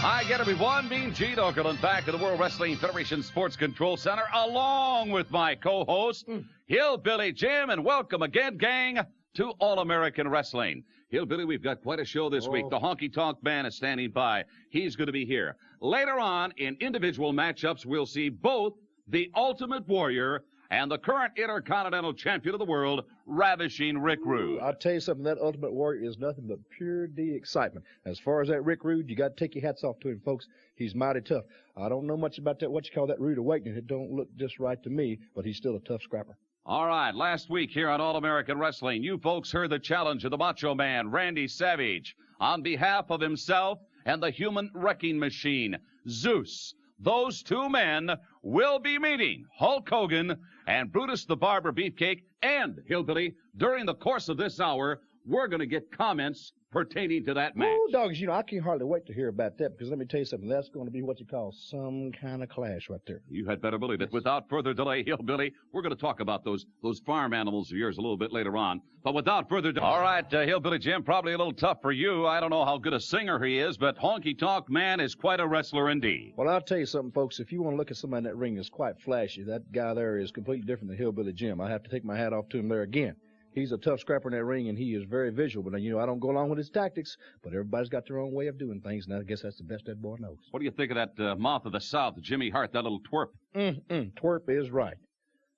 Hi again, everyone. Mean Gene Okerlund back at the World Wrestling Federation Sports Control Center, along with my co-host, Hillbilly Jim, and welcome again, gang, to All-American Wrestling. Hillbilly, we've got quite a show this week. The Honky Tonk Man is standing by. He's going to be here. Later on, in individual matchups, we'll see both the Ultimate Warrior and the current Intercontinental Champion of the World, Ravishing Rick Rude. I'll tell you something, that Ultimate Warrior is nothing but pure D excitement. As far as that Rick Rude, you got to take your hats off to him, folks. He's mighty tough. I don't know much about that, what you call that Rude Awakening. It don't look just right to me, but he's still a tough scrapper. All right, last week here on All-American Wrestling, you folks heard the challenge of the Macho Man, Randy Savage, on behalf of himself and the human wrecking machine, Zeus. Those two men will be meeting Hulk Hogan and Brutus the Barber Beefcake, and Hillbilly, during the course of this hour, we're going to get comments pertaining to that match. Oh, dogs, I can't hardly wait to hear about that, because let me tell you something, that's going to be what you call some kind of clash right there. You had better believe it. Without further delay, Hillbilly, we're going to talk about those farm animals of yours a little bit later on. But without further delay. All right, Hillbilly Jim, probably a little tough for you. I don't know how good a singer he is, but Honky Tonk Man is quite a wrestler indeed. Well, I'll tell you something, folks. If you want to look at somebody in that ring that's quite flashy, that guy there is completely different than Hillbilly Jim. I have to take my hat off to him there again. He's a tough scrapper in that ring, and he is very visual. But, I don't go along with his tactics, but everybody's got their own way of doing things, and I guess that's the best that boy knows. What do you think of that mouth of the South, Jimmy Hart, that little twerp? Twerp is right.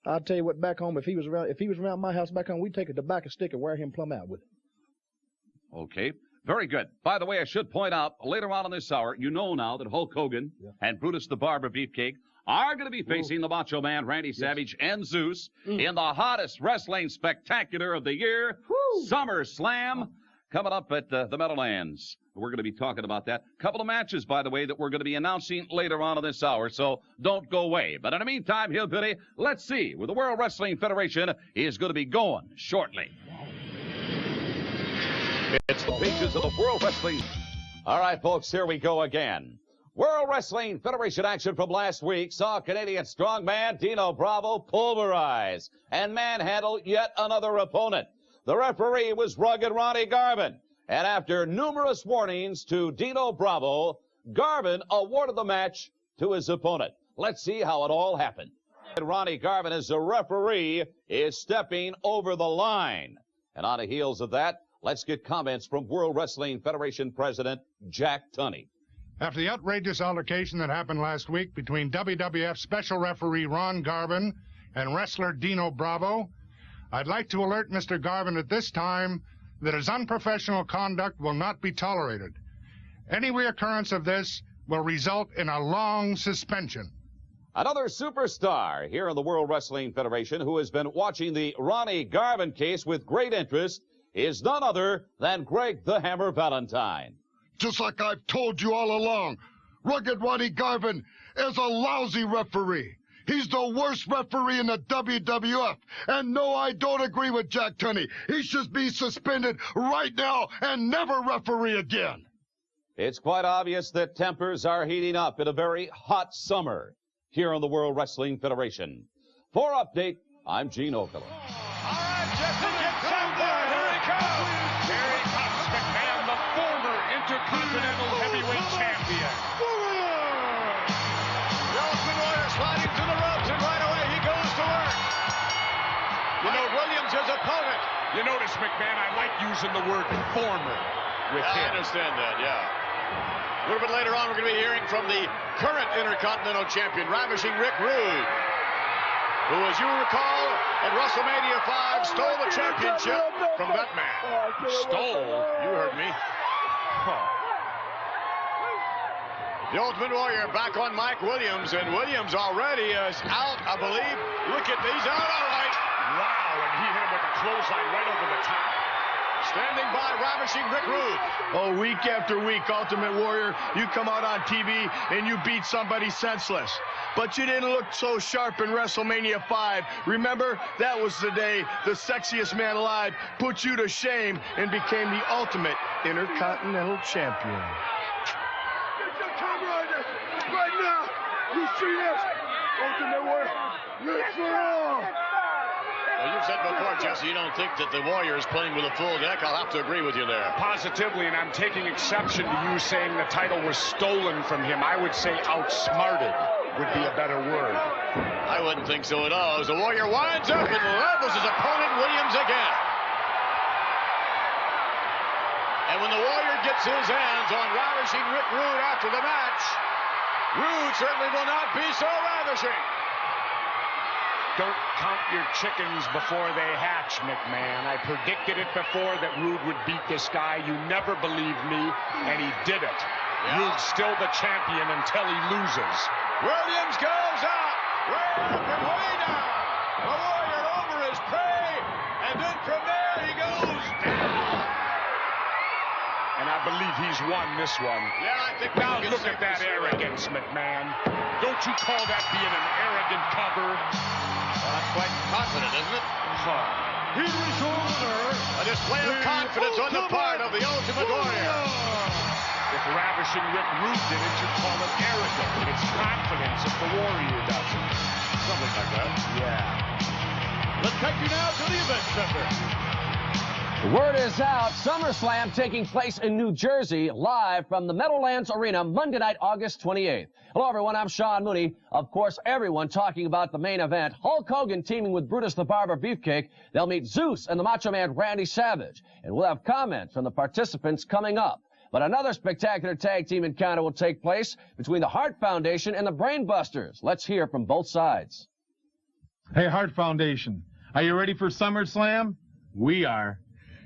I'll tell you what, back home, if he was around my house back home, we'd take a tobacco stick and wear him plumb out with it. Okay. Very good. By the way, I should point out, later on in this hour, you know now that Hulk Hogan and Brutus the Barber Beefcake are going to be facing the Macho Man, Randy Savage, and Zeus in the hottest wrestling spectacular of the year, SummerSlam, coming up at the Meadowlands. We're going to be talking about that. Couple of matches, by the way, that we're going to be announcing later on in this hour, so don't go away. But in the meantime, Hillbilly, let's see where the World Wrestling Federation is going to be going shortly. It's the pages of the World Wrestling. All right, folks, here we go again. World Wrestling Federation action from last week saw Canadian strongman Dino Bravo pulverize and manhandle yet another opponent. The referee was rugged Ronnie Garvin. And after numerous warnings to Dino Bravo, Garvin awarded the match to his opponent. Let's see how it all happened. Ronnie Garvin, as a referee, is stepping over the line. And on the heels of that, let's get comments from World Wrestling Federation President Jack Tunney. After the outrageous altercation that happened last week between WWF Special Referee Ron Garvin and wrestler Dino Bravo, I'd like to alert Mr. Garvin at this time that his unprofessional conduct will not be tolerated. Any reoccurrence of this will result in a long suspension. Another superstar here in the World Wrestling Federation who has been watching the Ronnie Garvin case with great interest is none other than Greg the Hammer Valentine. Just like I've told you all along, Rugged Ronnie Garvin is a lousy referee. He's the worst referee in the WWF. And no, I don't agree with Jack Tunney. He should be suspended right now and never referee again. It's quite obvious that tempers are heating up in a very hot summer here on the World Wrestling Federation. For update, I'm Gene Okerlund. All right, Jesse gets out there. Here he comes. Here he comes, McMahon, the former Intercontinental Heavyweight Champion. The Ultimate Warrior sliding to the ropes, and right away he goes to work. You know, Williams, his opponent. You notice, McMahon, I like using the word former with him. I understand that, yeah. A little bit later on, we're going to be hearing from the current Intercontinental Champion, Ravishing Rick Rude, who, as you recall, at WrestleMania 5, stole the championship from that man. Stole? You heard me. Huh. The Ultimate Warrior back on Mike Williams, and Williams already is out, I believe. Look at these, out all right. Wow, and he hit him with a clothesline right over the top. Standing by, Ravishing Rick Rude. Oh, week after week, Ultimate Warrior, you come out on TV and you beat somebody senseless. But you didn't look so sharp in WrestleMania 5. Remember, that was the day the sexiest man alive put you to shame and became the ultimate Intercontinental Champion. Get your camera right now. You see this? Ultimate Warrior, live for all. Well, you've said before, Jesse, you don't think that the Warrior is playing with a full deck. I'll have to agree with you there. Positively, and I'm taking exception to you saying the title was stolen from him. I would say outsmarted would be a better word. I wouldn't think so at all. As the Warrior winds up and levels his opponent, Williams, again. And when the Warrior gets his hands on ravishing Rick Rude after the match, Rude certainly will not be so ravishing. Don't count your chickens before they hatch, McMahon. I predicted it before that Rude would beat this guy. You never believed me, and he did it. Yeah. Rude's still the champion until he loses. Williams goes out, way up and way down. The Warrior over his prey, and then from there he goes down. And I believe he's won this one. Yeah, I think Now look at that arrogance, McMahon. Don't you call that being an arrogant cover? Well, that's quite confident, isn't it? He was over. A display of confidence on the part of the Ultimate Warrior. If Ravishing Rick Rude did it, you'd call it arrogant. It's confidence if the Warrior does it. Something like that. Yeah. Let's take you now to the event center. The word is out. SummerSlam taking place in New Jersey, live from the Meadowlands Arena, Monday night, August 28th. Hello, everyone. I'm Sean Mooney. Of course, everyone talking about the main event. Hulk Hogan teaming with Brutus the Barber Beefcake. They'll meet Zeus and the Macho Man Randy Savage. And we'll have comments from the participants coming up. But another spectacular tag team encounter will take place between the Hart Foundation and the Brainbusters. Let's hear from both sides. Hey, Hart Foundation, are you ready for SummerSlam? We are.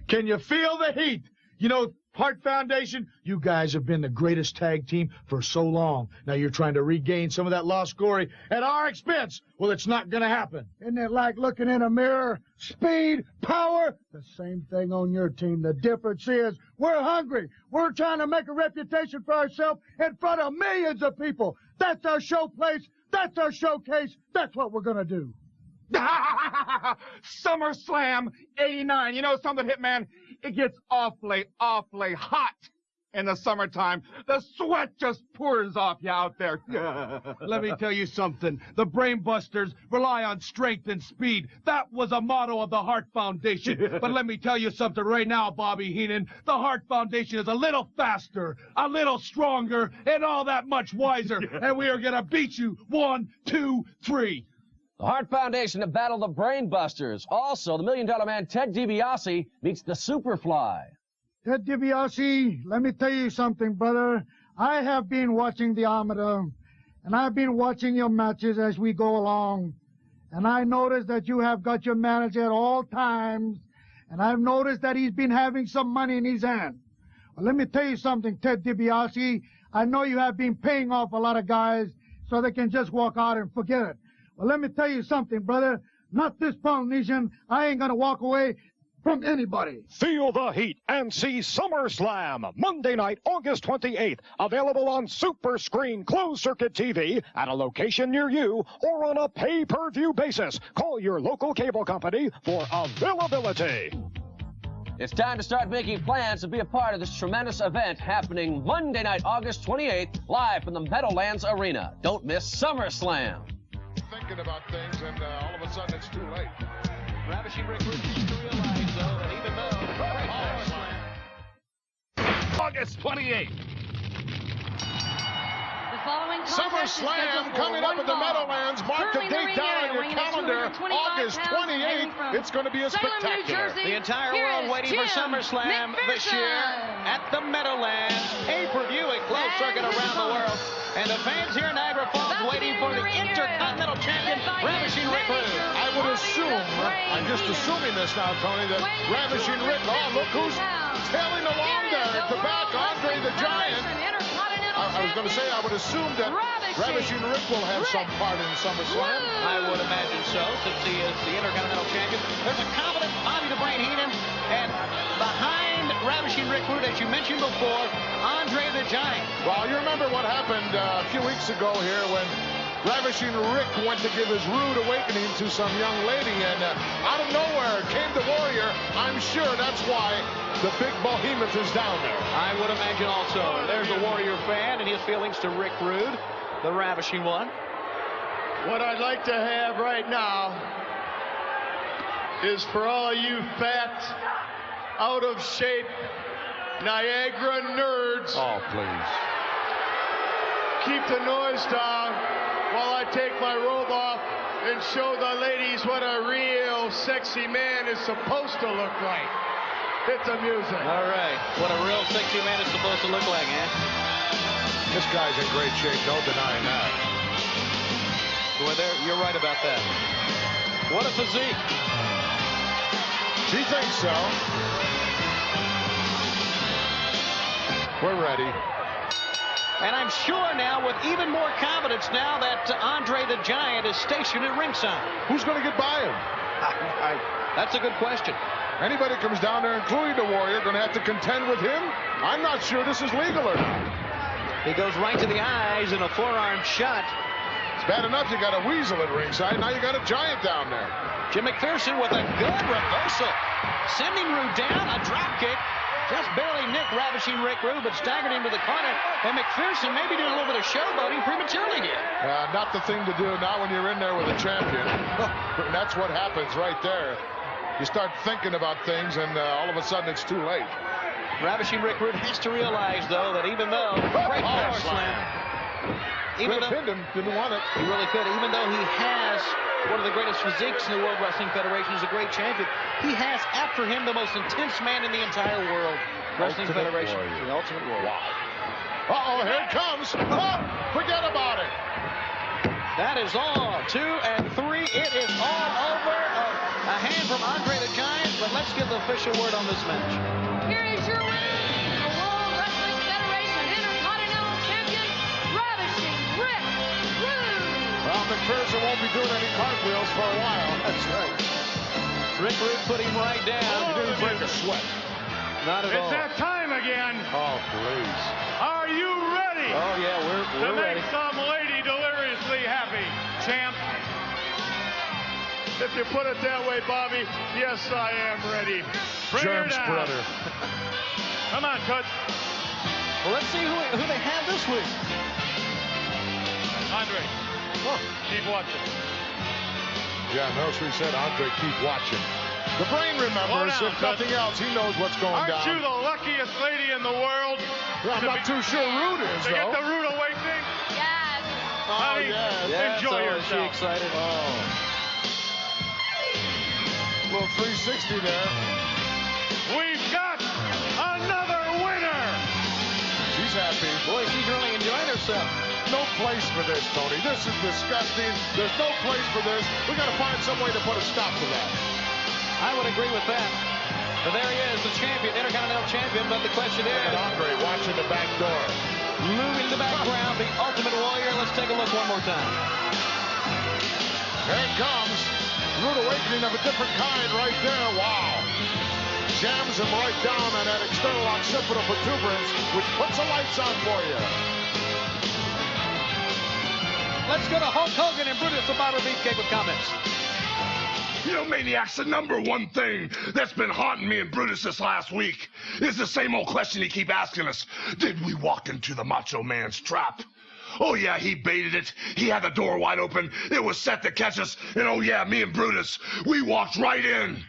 Can you feel the heat? You know, Hart Foundation, you guys have been the greatest tag team for so long. Now you're trying to regain some of that lost glory at our expense. Well, it's not going to happen. Isn't it like looking in a mirror? Speed, power, the same thing on your team. The difference is we're hungry. We're trying to make a reputation for ourselves in front of millions of people. That's our showplace. That's our showcase. That's what we're going to do. SummerSlam 89. You know something, Hitman? It gets awfully hot in the summertime. The sweat just pours off you out there. Let me tell you something. The Brainbusters rely on strength and speed. That was a motto of the Hart Foundation. But let me tell you something right now, Bobby Heenan. The Hart Foundation is a little faster, a little stronger, and all that much wiser. And we are going to beat you 1, 2, 3. The Hart Foundation to battle the Brainbusters. Also, the $1 Million Man Ted DiBiase meets the Superfly. Ted DiBiase, let me tell you something, brother. I have been watching the Armada, and I've been watching your matches as we go along. And I noticed that you have got your manager at all times, and I've noticed that he's been having some money in his hand. Well, let me tell you something, Ted DiBiase. I know you have been paying off a lot of guys so they can just walk out and forget it. Well, let me tell you something, brother. Not this Polynesian. I ain't going to walk away from anybody. Feel the heat and see SummerSlam Monday night, August 28th. Available on Super Screen Closed Circuit TV at a location near you or on a pay-per-view basis. Call your local cable company for availability. It's time to start making plans to be a part of this tremendous event happening Monday night, August 28th, live from the Meadowlands Arena. Don't miss SummerSlam. Thinking about things, and all of a sudden it's too late. Ravishing Rick Rude needs to realize, though, that even though August 28th. SummerSlam coming up at the Meadowlands. Mark the date down on your calendar. August 28th. It's going to be a spectacular. The entire world waiting for SummerSlam this year at the Meadowlands. Pay-per-view at closed circuit around the world. And the fans here in Niagara Falls waiting for the Intercontinental Champion, Ravishing Rick Rude. I would assume, I'm just assuming this now, Tony, that Ravishing Rick, look who's tailing along there at the back, Andre the Giant. I was going to say, I would assume that Ravishing Rick will have some part in SummerSlam. I would imagine so, since he is the Intercontinental Champion. There's a confident Bobby the Brain Heenan, and behind Ravishing Rick Rude, as you mentioned before, Andre the Giant. Well, you remember what happened a few weeks ago here when Ravishing Rick went to give his rude awakening to some young lady, and out of nowhere came the Warrior. I'm sure that's why the big behemoth is down there. I would imagine also. There's the Warrior fan and his feelings to Rick Rude, the Ravishing one. What I'd like to have right now is for all you fat, out of shape Niagara nerds. Oh, please. Keep the noise down while I take my robe off and show the ladies what a real sexy man is supposed to look like. Hit the music. All right. What a real sexy man is supposed to look like, eh? This guy's in great shape, no denying that. Boy, you're right about that. What a physique. She thinks so. We're ready. And I'm sure now, with even more confidence now, that Andre the Giant is stationed at ringside. Who's going to get by him? That's a good question. Anybody comes down there, including the Warrior, going to have to contend with him? I'm not sure this is legal or not. He goes right to the eyes in a forearm shot. It's bad enough you got a weasel at ringside. Now you got a giant down there. Jim McPherson with a good reversal. Sending Rude down, a drop kick. Just barely nicked Ravishing Rick Rude, but staggered him to the corner. And McPherson maybe doing a little bit of showboating prematurely here. Not the thing to do now when you're in there with a champion. And that's what happens right there. You start thinking about things, and all of a sudden it's too late. Ravishing Rick Rude has to realize, though, that even though great power slam, even though pinned him, didn't want it. He really could. Even though he has one of the greatest physiques in the World Wrestling Federation, is a great champion. He has after him the most intense man in the entire world Wrestling Federation. The Ultimate Warrior. Wow. Uh-oh, here it comes. Oh, forget about it. That is all. 2 and 3. It is all over. A hand from Andre the Giant, but let's get the official word on this match. Here is your winner, the World Wrestling Federation Intercontinental Champion, Ravishing Rick Rude. Well, McPherson won't be doing any cartwheels for a while. That's right. Rick Rude put him right down. He didn't break a sweat. Not at all. It's that time again. Oh, please. Are you ready? Oh, yeah, we're ready. To make some lady deliriously happy, champ. If you put it that way, Bobby, yes, I am ready. Bring her Germ down. spreader. Come on, Toots. Well, let's see who they have this week. Andre, keep watching. Yeah, notice we said, Andre, keep watching. The brain remembers. Down, if nothing else, he knows what's going Aren't down. you the luckiest lady in the world? Well, I'm not too sure Rude is, To though. get the rude awakening? Yes. Honey, Yeah, enjoy so is yourself. she excited? Oh. A little 360 there. We've got another winner. She's happy. Boy, she's really enjoying herself. No place for this, Tony. This is disgusting. There's no place for this. We got to find some way to put a stop to that. I would agree with that. But there he is, the champion, Intercontinental Champion. But the question Look is, at Andre watching the back door. moving the background, the Ultimate Warrior. Let's take a look one more time. There it comes. Rude awakening of a different kind right there. Wow. Jams him right down on that external occipital protuberance, which puts the lights on for you. Let's go to Hulk Hogan and Brutus the Barber Beefcake with comments. You know, Maniacs, the number one thing that's been haunting me and Brutus this last week is the same old question he keep asking us. Did we walk into the Macho Man's trap? Oh, yeah, he baited it. He had the door wide open. It was set to catch us. And, oh, yeah, me and Brutus, we walked right in.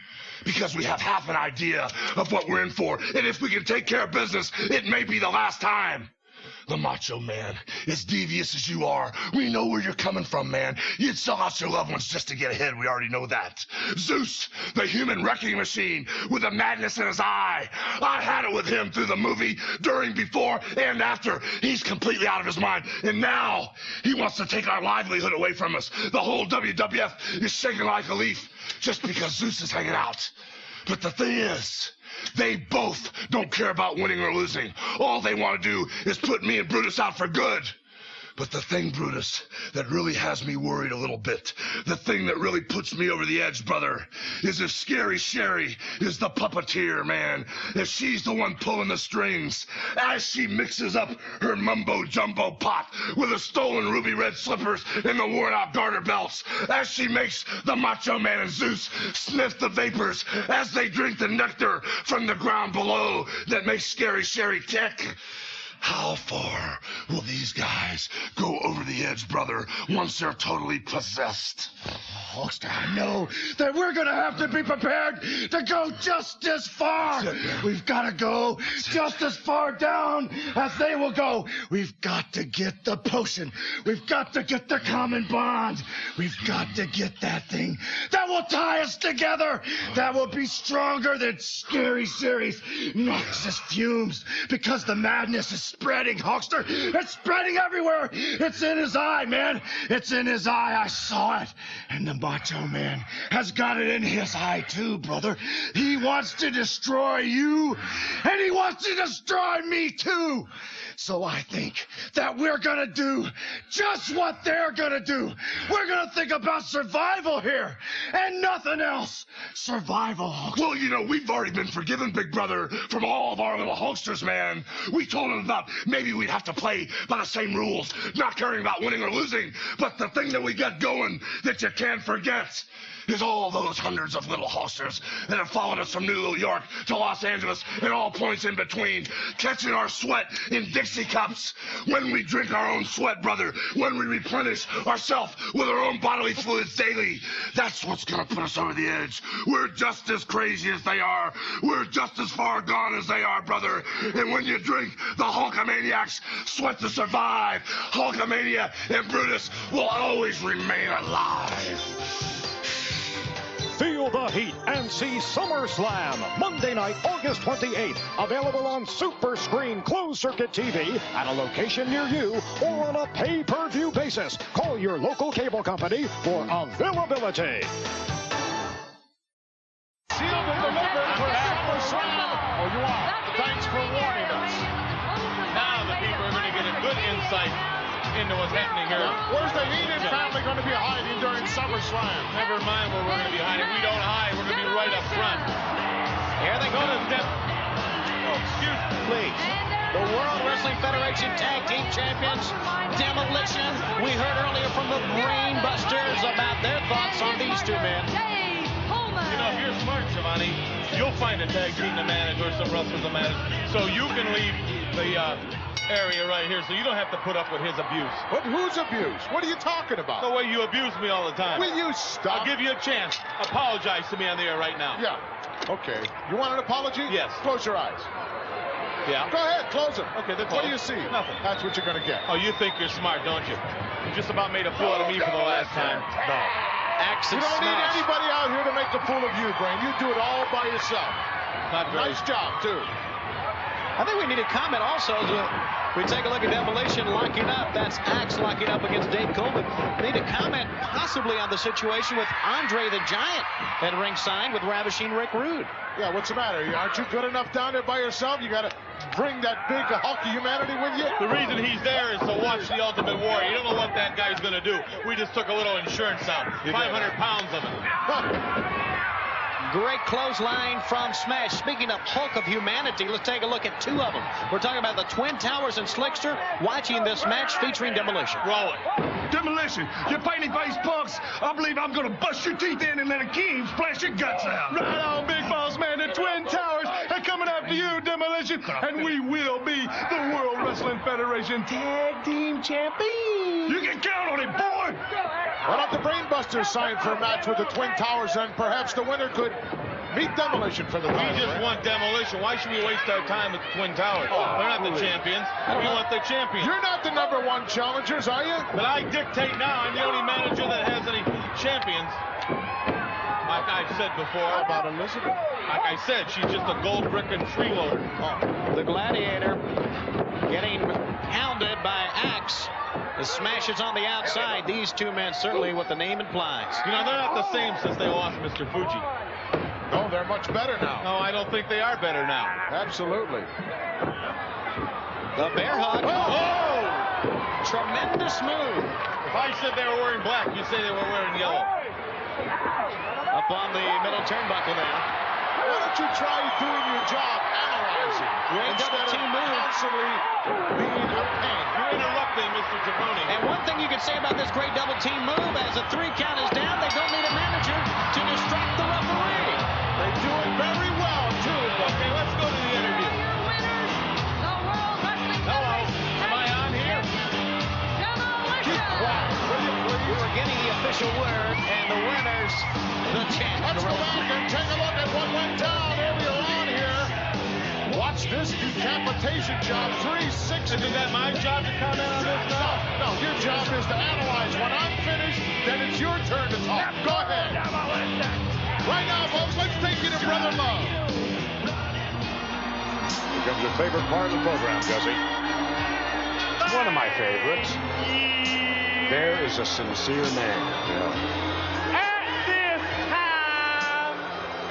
Because we have half an idea of what we're in for. And if we can take care of business, it may be the last time. The Macho Man, as devious as you are, we know where you're coming from, man. You'd sell out your loved ones just to get ahead. We already know that. Zeus, the human wrecking machine, with the madness in his eye. I had it with him through the movie, during, before, and after. He's completely out of his mind. And now, he wants to take our livelihood away from us. The whole WWF is shaking like a leaf just because Zeus is hanging out. But the thing is, they both don't care about winning or losing. All they want to do is put me and Brutus out for good. But the thing, Brutus, that really has me worried a little bit, the thing that really puts me over the edge, brother, is if Scary Sherry is the puppeteer, man, if she's the one pulling the strings, as she mixes up her mumbo-jumbo pot with the stolen ruby red slippers and the worn-out garter belts, as she makes the Macho Man and Zeus sniff the vapors as they drink the nectar from the ground below that makes Scary Sherry tick. How far will these guys go over the edge, brother, once they're totally possessed? Hulkster, I know that we're going to have to be prepared to go just as far. We've got to go just as far down as they will go. We've got to get the potion. We've got to get the common bond. We've got to get that thing that will tie us together, that will be stronger than Scary Series Noxus fumes, because the madness is spreading, Hulkster. It's spreading everywhere. It's in his eye, man. It's in his eye. I saw it. And the Macho Man has got it in his eye, too, brother. He wants to destroy you, and he wants to destroy me, too. So I think that we're going to do just what they're going to do. We're going to think about survival here and nothing else. Survival, Hulkster. Well, you know, we've already been forgiven, Big Brother, from all of our little Hulksters, man. We told them about maybe we'd have to play by the same rules, not caring about winning or losing. But the thing that we got going that you can't forget is all those hundreds of little Hulksters that have followed us from New York to Los Angeles and all points in between, catching our sweat in Dixie cups. When we drink our own sweat, brother, when we replenish ourselves with our own bodily fluids daily, that's what's gonna put us over the edge. We're just as crazy as they are. We're just as far gone as they are, brother. And when you drink the Hulkamaniac's sweat to survive, Hulkamania and Brutus will always remain alive. Feel the heat and see SummerSlam Monday night, August 28th. Available on Super Screen Closed Circuit TV at a location near you or on a pay-per-view basis. Call your local cable company for availability. Sealed and delivered for SummerSlam. Oh, you are. Thanks for warning us. Now the people are going to get a good insight into what's happening here. Where's the Heenan family going to be hiding during SummerSlam? Never mind where we're going to be hiding. We don't hide. We're going to be right up front. Here they go. Excuse me. Please. The World Wrestling Federation Tag Team Champions, Demolition. We heard earlier from the Brain Busters about their thoughts on these two men. You know, if you're smart, Shivani, you'll find a tag team to manage or some wrestlers to manage, so you can leave the area right here, so you don't have to put up with his abuse. But whose abuse? What are you talking about? The way you abuse me all the time. Will you stop? I'll give you a chance. Apologize to me on the air right now. Yeah. Okay. You want an apology? Yes. Close your eyes. Yeah. Go ahead, close them. Okay, they're What do closed. you see? Nothing. That's what you're going to get. Oh, you think you're smart, don't you? You just about made a fool out of me for the last time. No. Axe You and don't need smash. anybody out here to make a fool of you, Brain. You do it all by yourself. Not very. Nice job, too. I think we need a comment also as we take a look at Demolition locking up. That's Axe locking up against Dave Coleman. We need a comment possibly on the situation with Andre the Giant at ringside with Ravishing Rick Rude. Yeah, what's the matter? Aren't you good enough down there by yourself? You got to bring that big hulky humanity with you? The reason he's there is to watch the Ultimate Warrior. You don't know what that guy's going to do. We just took a little insurance out. 500 pounds of it. Great clothesline from Smash. Speaking of Hulk of humanity, let's take a look at two of them. We're talking about the Twin Towers and Slickster watching this match featuring Demolition. Roll it. Demolition, you painted face punks. I believe I'm gonna bust your teeth in and let a king splash your guts out. Right on, big boss man. The Twin Towers are coming after you, Demolition, and we will be the World Wrestling Federation Tag Team Champions. You can count on it, boy. Why don't the Brainbusters sign for a match with the Twin Towers, and perhaps the winner could meet Demolition for the title? We just want Demolition. Why should we waste our time with the Twin Towers? They're not the champions. We want the champions. You're not the #1 challengers, are you? But I dictate now. I'm the only manager that has any champions. Like I've said before. How about Elizabeth? Like I said, she's just a gold brick and freeloader. The Gladiator getting pounded by Axe. The Smash is on the outside. These two men certainly what the name implies. You know, they're not the same since they lost Mr. Fuji. No, they're much better now. No, I don't think they are better now. Absolutely. The bear hug. Oh! Tremendous move. If I said they were wearing black, you'd say they were wearing yellow. Up on the middle turnbuckle now. Why don't you try doing your job analyzing Great double instead team of move. constantly being a pain? You're interrupting, Mr. Giannone. And one thing you can say about this great double team move, as the 3 count is down, they don't need a manager to distract the referee. They do it very well, too. Okay, let's go to the interview. Your winners, the World Wrestling Hello, Federation am I on here? Demolition. We were getting the official word, and the winner Let's go back and take a look at what went down earlier on here. Watch this decapitation job, 360. Isn't that my job to comment on this now? No, your job is to analyze. When I'm finished, then it's your turn to talk. Go ahead. Right now, folks, let's take you to Brother Love. Here comes your favorite part of the program, Jesse. One of my favorites. There is a sincere man. At this time,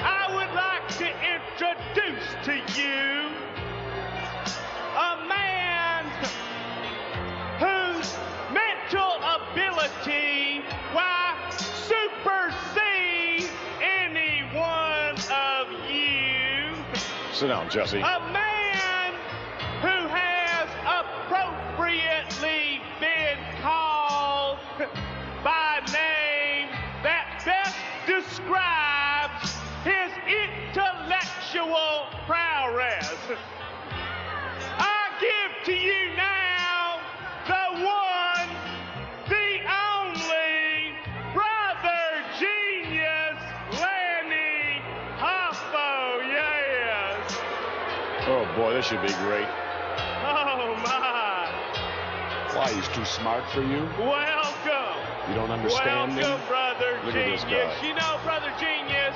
I would like to introduce to you a man whose mental ability, why, supersedes any one of you. Sit down, Jesse. A man who has appropriately been called by name that best describes his intellectual prowess. I give to you now the one, the only brother genius, Lanny Hoffo, yes. Oh, boy, this should be great. Oh, my. Why, he's too smart for you? Welcome. You don't understand Welcome, him? Brother Look at Genius. this guy. You know, Brother Genius,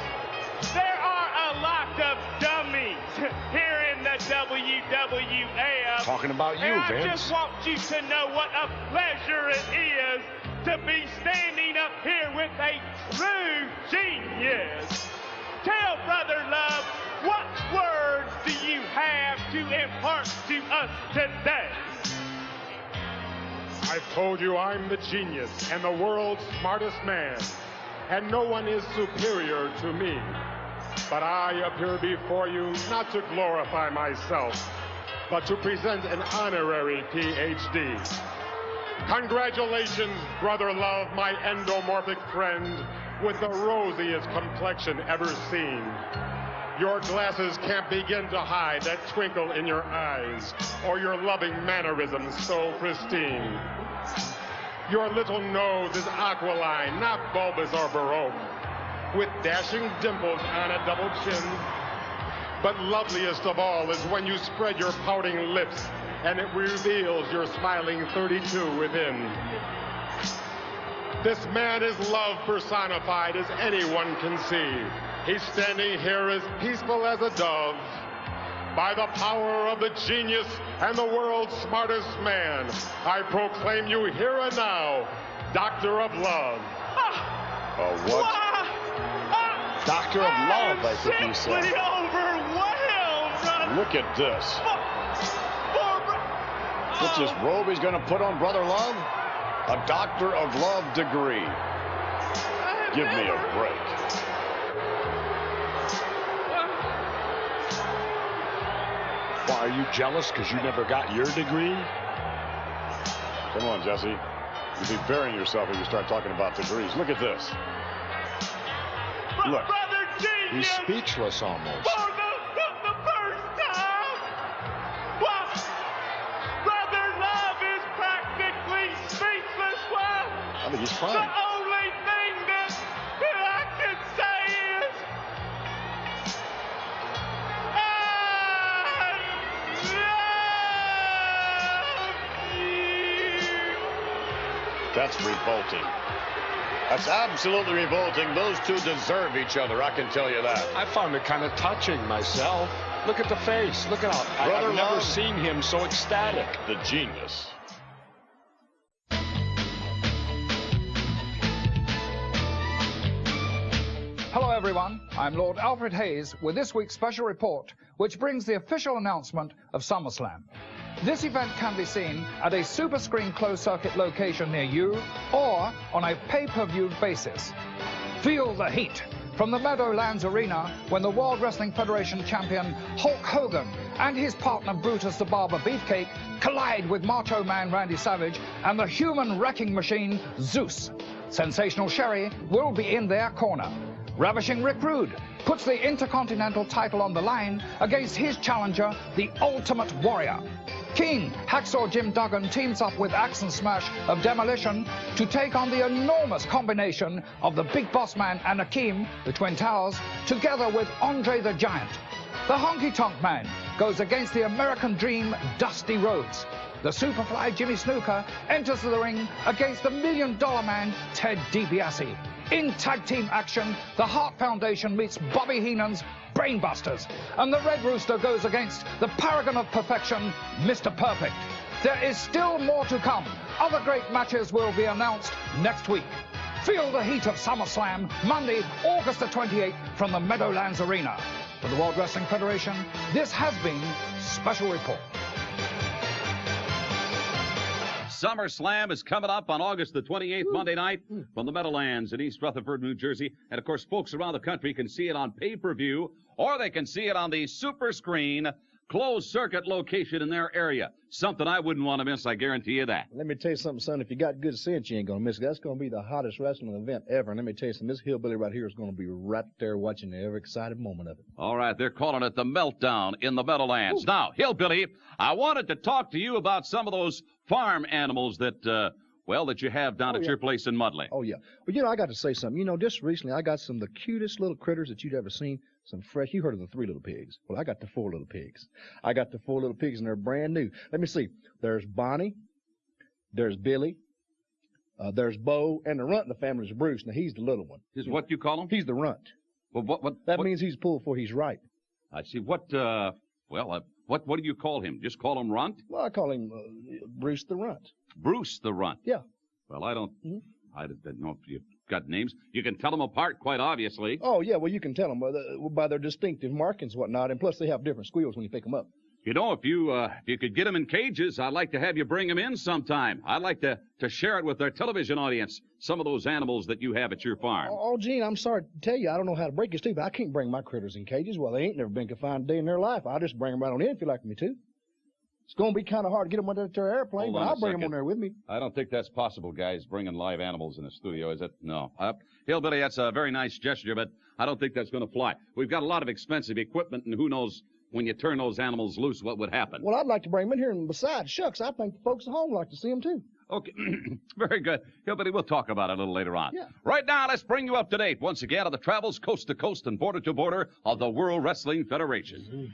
there are a lot of dummies here in the WWF. Talking about you, and I Vince. just want you to know what a pleasure it is to be standing up here with a true genius. Tell Brother Love, what words do you have to impart to us today? I've told you I'm the genius and the world's smartest man, and no one is superior to me. But I appear before you not to glorify myself, but to present an honorary PhD. Congratulations, Brother Love, my endomorphic friend, with the rosiest complexion ever seen. Your glasses can't begin to hide that twinkle in your eyes, or your loving mannerisms so pristine. Your little nose is aquiline, not bulbous or baroque, with dashing dimples on a double chin. But loveliest of all is when you spread your pouting lips and it reveals your smiling 32 within. This man is love personified as anyone can see. He's standing here as peaceful as a dove. By the power of the genius and the world's smartest man, I proclaim you here and now, Doctor of Love. What? Doctor of Love, I think you said. Simply overwhelmed. Look at this. What's this robe he's going to put on Brother Love? A Doctor of Love degree. Give me a break. Why, are you jealous because you never got your degree? Come on, Jesse. You'll be burying yourself if you start talking about degrees. Look at this. Look. Brother Genius. He's speechless almost. For the first time. What? Brother Love is practically speechless. What? I think he's fine. The only thing that I can say is That's revolting. That's absolutely revolting. Those two deserve each other, I can tell you that. I found it kind of touching myself. Look at the face. Look at how Brother I've never Love. seen him so ecstatic. The genius. Hello, everyone. I'm Lord Alfred Hayes with this week's special report, which brings the official announcement of SummerSlam. This event can be seen at a super screen closed-circuit location near you or on a pay-per-view basis. Feel the heat from the Meadowlands Arena when the World Wrestling Federation champion Hulk Hogan and his partner Brutus the Barber Beefcake collide with Macho Man Randy Savage and the human wrecking machine Zeus. Sensational Sherry will be in their corner. Ravishing Rick Rude puts the Intercontinental title on the line against his challenger, the Ultimate Warrior. King Hacksaw Jim Duggan teams up with Axe and Smash of Demolition to take on the enormous combination of the Big Boss Man and Akeem, the Twin Towers, together with Andre the Giant. The Honky Tonk Man goes against the American Dream, Dusty Rhodes. The Superfly Jimmy Snuka enters the ring against the $1 Million Man, Ted DiBiase. In tag team action, the Hart Foundation meets Bobby Heenan's Brainbusters, and the Red Rooster goes against the paragon of perfection, Mr. Perfect. There is still more to come. Other great matches will be announced next week. Feel the heat of SummerSlam, Monday, August the 28th, from the Meadowlands Arena. For the World Wrestling Federation, this has been Special Report. SummerSlam is coming up on August the 28th, Monday night, from the Meadowlands in East Rutherford, New Jersey. And, of course, folks around the country can see it on pay-per-view, or they can see it on the super screen closed-circuit location in their area. Something I wouldn't want to miss, I guarantee you that. Let me tell you something, son. If you got good sense, you ain't going to miss it. That's going to be the hottest wrestling event ever. And let me tell you something, this hillbilly right here is going to be right there watching every excited moment of it. All right, they're calling it the Meltdown in the Meadowlands. Now, Hillbilly, I wanted to talk to you about some of those farm animals that, that you have down at your place in Mudley. Oh, yeah. Well, I got to say something. Just recently I got some of the cutest little critters that you'd ever seen. Some fresh, you heard of the 3 little pigs. Well, I got the 4 little pigs. I got the 4 little pigs, and they're brand new. Let me see. There's Bonnie. There's Billy. There's Bo. And the runt in the family is Bruce. Now, he's the little one. Is what you call him? He's the runt. Well, that means he's pulled before he's right. I see. What do you call him? Just call him Runt? Well, I call him Bruce the Runt. Bruce the Runt? Yeah. Well, I don't know if you've got names. You can tell them apart, quite obviously. Oh, yeah, well, you can tell them by their distinctive markings and whatnot, and plus they have different squeals when you pick them up. If you could get them in cages, I'd like to have you bring them in sometime. I'd like to share it with our television audience, some of those animals that you have at your farm. Oh, Gene, I'm sorry to tell you, I don't know how to break this to you, but I can't bring my critters in cages. Well, they ain't never been confined a day in their life. I'll just bring them right on in if you like me to. It's going to be kind of hard to get them onto their airplane, but I'll bring them on there with me. I don't think that's possible, guys, bringing live animals in the studio, is it? No. Hillbilly, that's a very nice gesture, but I don't think that's going to fly. We've got a lot of expensive equipment, and who knows when you turn those animals loose what would happen. Well, I'd like to bring them in here, and besides, shucks, I think the folks at home like to see them, too. Okay, very good. Hillbilly, we'll talk about it a little later on. Yeah. Right now, let's bring you up to date once again on the travels coast to coast and border to border of the World Wrestling Federation.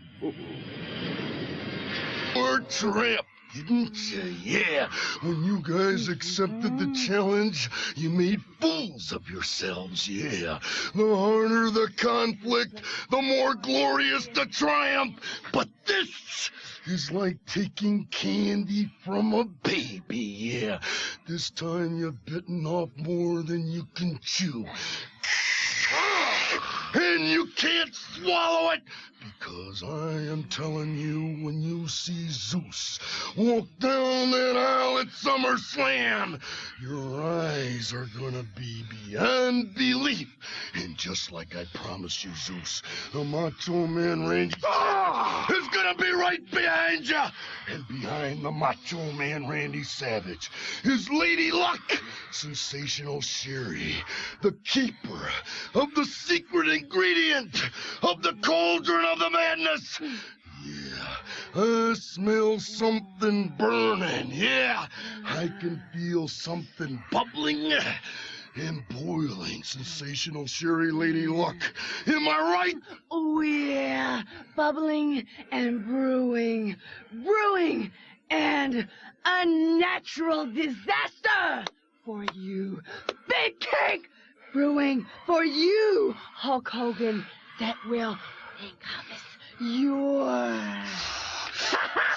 We're tramp, didn't you? Yeah. When you guys accepted the challenge, you made fools of yourselves, yeah. The harder the conflict, the more glorious the triumph. But this is like taking candy from a baby, yeah. This time you've bitten off more than you can chew. And you can't swallow it, because I am telling you, when you see Zeus walk down that aisle at SummerSlam, your eyes are gonna be beyond belief. And just like I promised you, Zeus, the Macho Man Randy is gonna be right behind you. And behind the Macho Man Randy Savage is Lady Luck, Sensational Sherry, the keeper of the secret ingredient of the cauldron of the madness. Yeah, I smell something burning. Yeah, I can feel something bubbling and boiling. Sensational Sherry, Lady Luck. Am I right? Oh, yeah. Bubbling and brewing. Brewing and a natural disaster for you. Big cake brewing for you, Hulk Hogan, that will encompass yours.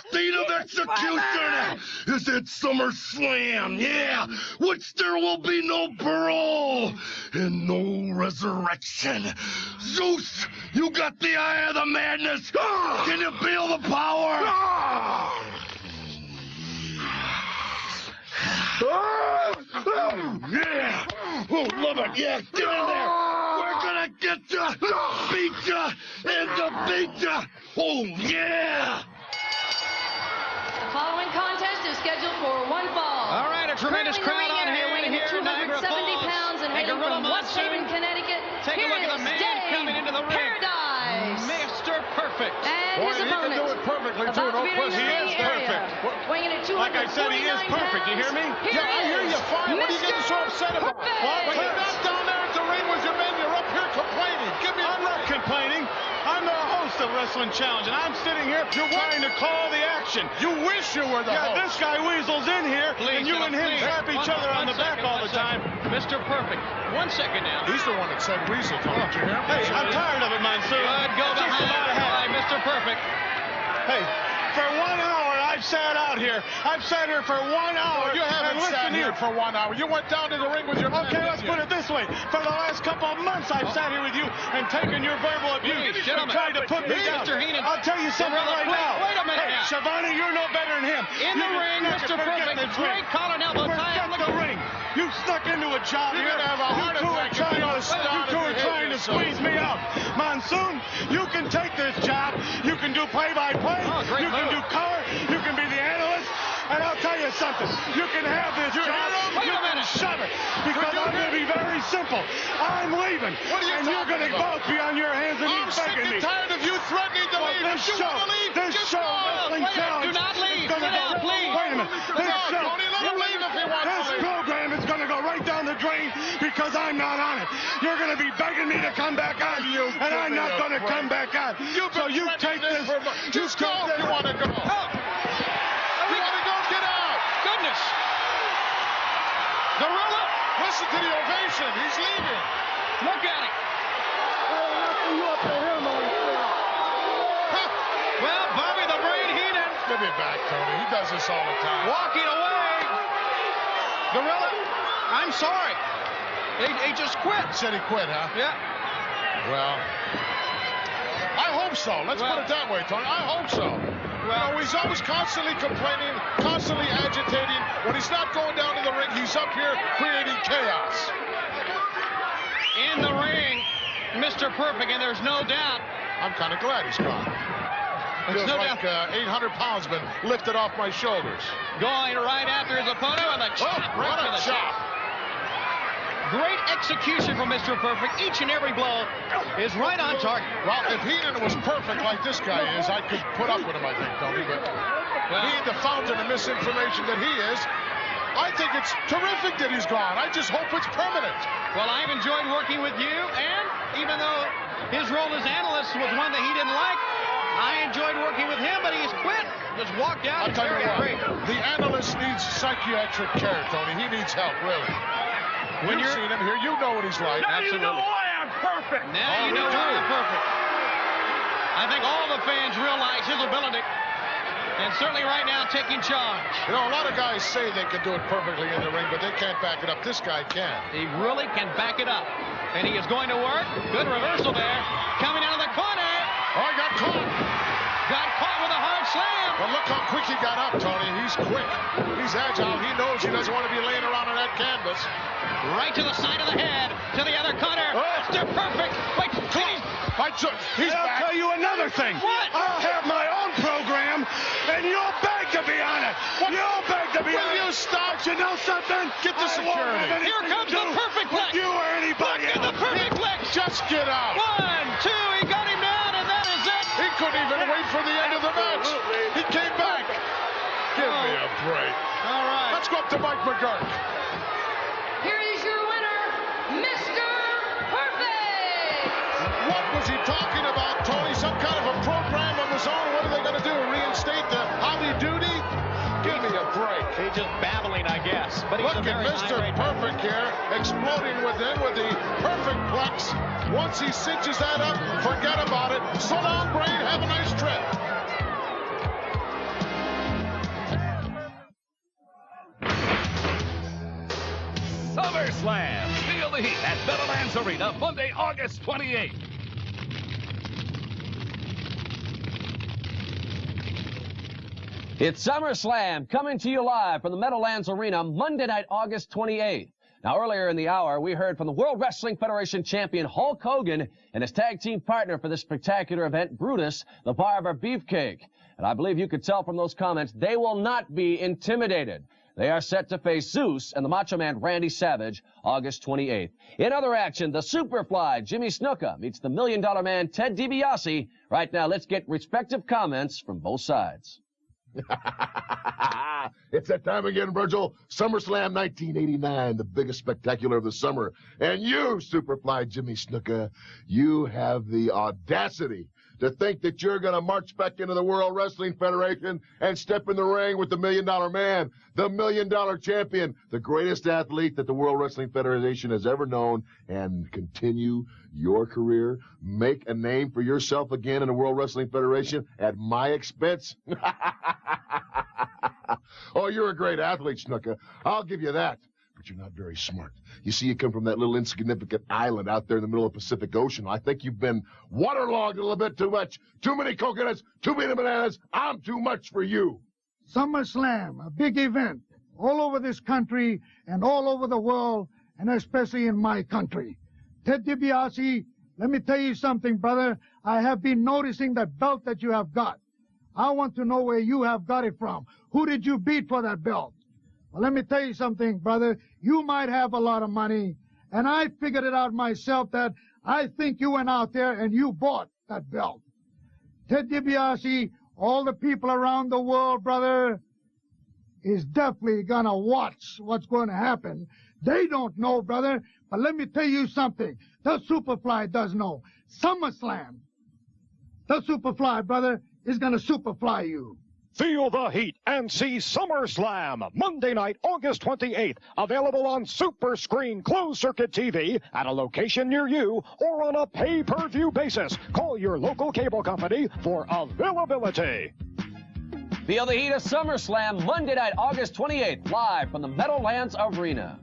State of execution is at SummerSlam, yeah, which there will be no parole and no resurrection. Zeus, you got the eye of the madness. Can you feel the power? Yeah! Oh, love it, yeah, get in there! We're gonna get ya, beat ya, and defeat ya! Oh, yeah! The following contest is scheduled for one fall. All right, a tremendous crowd on hand here in Niagara 270 Falls. pounds and hailing from Western Connecticut. Take a look at the man coming into the ring. Paradise. Mr. Perfect. And his opponent. He can do it perfectly, too. Don't question. He is perfect. Like I said, he is perfect. You hear me? Yeah, I hear you fine. What are you getting so upset about? Well, You're not down there at the ring with your men. You're up here complaining. Give me I'm not complaining. I'm the host of Wrestling Challenge, and I'm sitting here trying to call the action. You wish you were the host. Yeah, this guy weasels in here, and you and him slap each other on the back all the time. Mr. Perfect, 1 second now. He's the one that said weasel. Don't you hear him? Hey, I'm tired of it, Monsoon. Good, go behind Mr. Perfect. Hey, for 1 hour, I've sat out here. I've sat here for 1 hour. You haven't sat here for 1 hour. You went down to the ring with your men. Okay, let's put it this way. For the last couple of months, I've sat here with you and taken your verbal abuse and tried to put me down. I'll tell you something right now. Wait a minute now. Shivani, you're no better than him. In the ring, Mr. Perfect. Great collar and elbow tie. Forget the ring. You snuck into a job here. You're gonna have a heart attack. You two are trying to squeeze me out. Monsoon, you can take this job. You can do play-by-play. You can do color. You can be the analyst. And I'll tell you something. You can have this job. You can shove it. Because I'm going to be very simple. I'm leaving. And you're going to both be on your hands and knees begging me. I'm sick and tired of you threatening to leave. This show, Wrestling Challenge. Do not leave. Sit down, please. Wait a minute. This show, Tony, let him leave if he wants to this leave. program is going to go right down the drain because I'm not on it. You're going to be begging me to come back on, and I'm not going to come back on. So you take this. Just go if you want to go. You want to go? Get out. Goodness. Gorilla. Listen to the ovation. He's leaving. Look at him. Well, Bobby the Brain Heenan. Give me back, Tony. He does this all the time. Walking away. Gorilla, I'm sorry. He just quit. Said he quit, huh? Yeah. Well, I hope so. Let's put it that way, Tony. I hope so. Well, he's always constantly complaining, constantly agitating. When he's not going down to the ring, he's up here creating chaos. In the ring, Mr. Perfect, and there's no doubt. I'm kind of glad he's gone. Feels like 800 pounds been lifted off my shoulders. Going right after his opponent with a chop. What a chop. Great execution from Mr. Perfect. Each and every blow is right on target. Well, if Heenan was perfect like this guy is, I could put up with him, I think, Tony. But being the fountain of misinformation that he is, I think it's terrific that he's gone. I just hope it's permanent. Well, I've enjoyed working with you, and even though his role as analyst was one that he didn't like, I enjoyed working with him, but he's quit. Just walked out. I'll tell you what, the analyst needs psychiatric care, Tony. He needs help, really. When you've seen him here, you know what he's like. Now you know why I'm perfect. Now you know why I'm perfect. I think all the fans realize his ability, and certainly right now taking charge. You know, a lot of guys say they can do it perfectly in the ring, but they can't back it up. This guy can. He really can back it up. And he is going to work. Good reversal there. Coming out of the corner. Oh, he got caught. Got caught with a hard slam. But look how quick he got up, Tony. He's quick. He's agile. He knows he doesn't want to be laying around on that canvas. Right to the side of the head. To the other corner. Mr. Perfect. Wait, please. He's I'll back. tell you another thing. What? I'll have my own program, and you'll beg to be on it. You'll beg to be on it. Will you stop? You know something? Get the security. Here comes the perfect flex. You or anybody Look at the perfect flex. Just get out. 1, 2. He got him down, and that is it. He couldn't even wait for the end of the match. He came back. Give me a break. All right. Let's go up to Mike McGurk. Here is your winner, Mr. Perfect! What was he talking about, Tony? Some kind of a program of his own? What are they going to do? Reinstate the hobby duty? Give me a break. He's just babbling, I guess. But he's Look at Mr. Perfect here, exploding within with the perfect plex. Once he cinches that up, forget about it. So long, Brain. Have a nice trip. SummerSlam. Feel the heat at Meadowlands Arena Monday, August 28th. It's SummerSlam coming to you live from the Meadowlands Arena Monday night, August 28th. Now, earlier in the hour, we heard from the World Wrestling Federation champion Hulk Hogan and his tag team partner for this spectacular event, Brutus, the Barber Beefcake. And I believe you could tell from those comments, they will not be intimidated. They are set to face Zeus and the Macho Man Randy Savage August 28th. In other action, the Superfly Jimmy Snuka meets the $1 Million Man Ted DiBiase. Right now, let's get respective comments from both sides. It's that time again, Virgil. SummerSlam 1989, the biggest spectacular of the summer. And you, Superfly Jimmy Snuka, you have the audacity to think that you're going to march back into the World Wrestling Federation and step in the ring with the $1 Million Man, the $1 Million Champion, the greatest athlete that the World Wrestling Federation has ever known, and continue your career, make a name for yourself again in the World Wrestling Federation at my expense? Oh, you're a great athlete, Snuka. I'll give you that. But you're not very smart. You see, you come from that little insignificant island out there in the middle of the Pacific Ocean. I think you've been waterlogged a little bit too much. Too many coconuts, too many bananas. I'm too much for you. SummerSlam, a big event all over this country and all over the world, and especially in my country. Ted DiBiase, let me tell you something, brother. I have been noticing that belt that you have got. I want to know where you have got it from. Who did you beat for that belt? Well, let me tell you something, brother. You might have a lot of money, and I figured it out myself that I think you went out there and you bought that belt. Ted DiBiase, all the people around the world, brother, is definitely going to watch what's going to happen. They don't know, brother, but let me tell you something. The Superfly does know. SummerSlam, the Superfly, brother, is going to Superfly you. Feel the heat and see SummerSlam, Monday night, August 28th. Available on Super Screen Closed Circuit TV at a location near you or on a pay-per-view basis. Call your local cable company for availability. Feel the heat of SummerSlam, Monday night, August 28th, live from the Meadowlands Arena.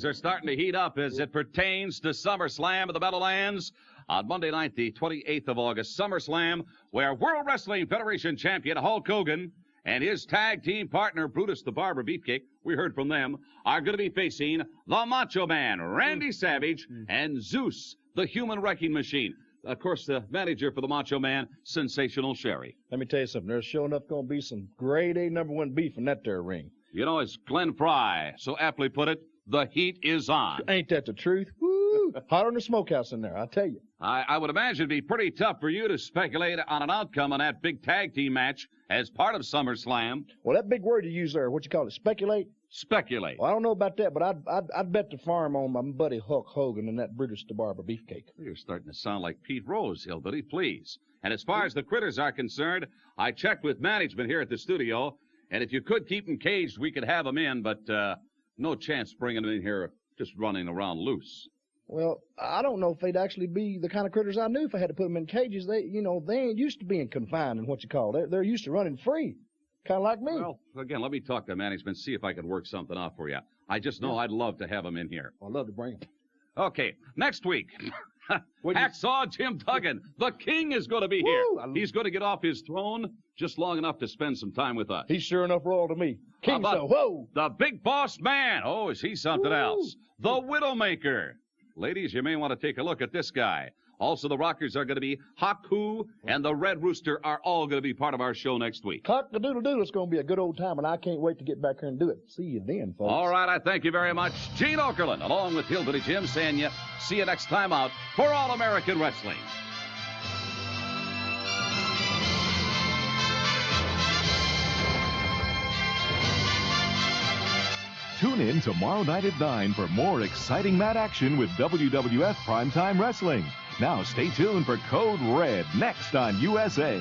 Are starting to heat up as it pertains to SummerSlam of the Meadowlands on Monday night, the 28th of August. SummerSlam, where World Wrestling Federation champion Hulk Hogan and his tag team partner Brutus the Barber Beefcake, we heard from them, are going to be facing the Macho Man, Randy Savage, and Zeus, the Human Wrecking Machine. Of course, the manager for the Macho Man, Sensational Sherry. Let me tell you something. There's sure enough going to be some grade A #1 beef in that there ring. You know, as Glenn Fry so aptly put it, the heat is on. Ain't that the truth? Woo! Hotter than the smokehouse in there, I tell you. I would imagine it'd be pretty tough for you to speculate on an outcome on that big tag team match as part of SummerSlam. Well, that big word you use there, what you call it, speculate? Speculate. Well, I don't know about that, but I'd bet the farm on my buddy Hulk Hogan and that Brutus the Barber Beefcake. You're starting to sound like Pete Rose, Hillbilly, please. And as far as the critters are concerned, I checked with management here at the studio, and if you could keep them caged, we could have them in, but no chance bringing them in here just running around loose. Well, I don't know if they'd actually be the kind of critters I knew if I had to put them in cages. They ain't used to being confined in what you call it. They're used to running free, kind of like me. Well, again, let me talk to management, see if I can work something out for you. I just know I'd love to have them in here. I'd love to bring them. Okay, next week, Hacksaw Jim Duggan, the king, is going to be here. He's going to get off his throne just long enough to spend some time with us. He's sure enough royal to me. King, so whoa! The Big Boss Man. Oh, is he something else? The Widowmaker. Ladies, you may want to take a look at this guy. Also, the Rockers are going to be Haku, and the Red Rooster are all going to be part of our show next week. Cock-a-doodle-doo, it's going to be a good old time, and I can't wait to get back here and do it. See you then, folks. All right, I thank you very much. Gene Okerlund, along with Hillbilly Jim, saying you see you next time out for All American Wrestling. Tune in tomorrow night at 9 for more exciting mat action with WWF Primetime Wrestling. Now stay tuned for Code Red next on USA.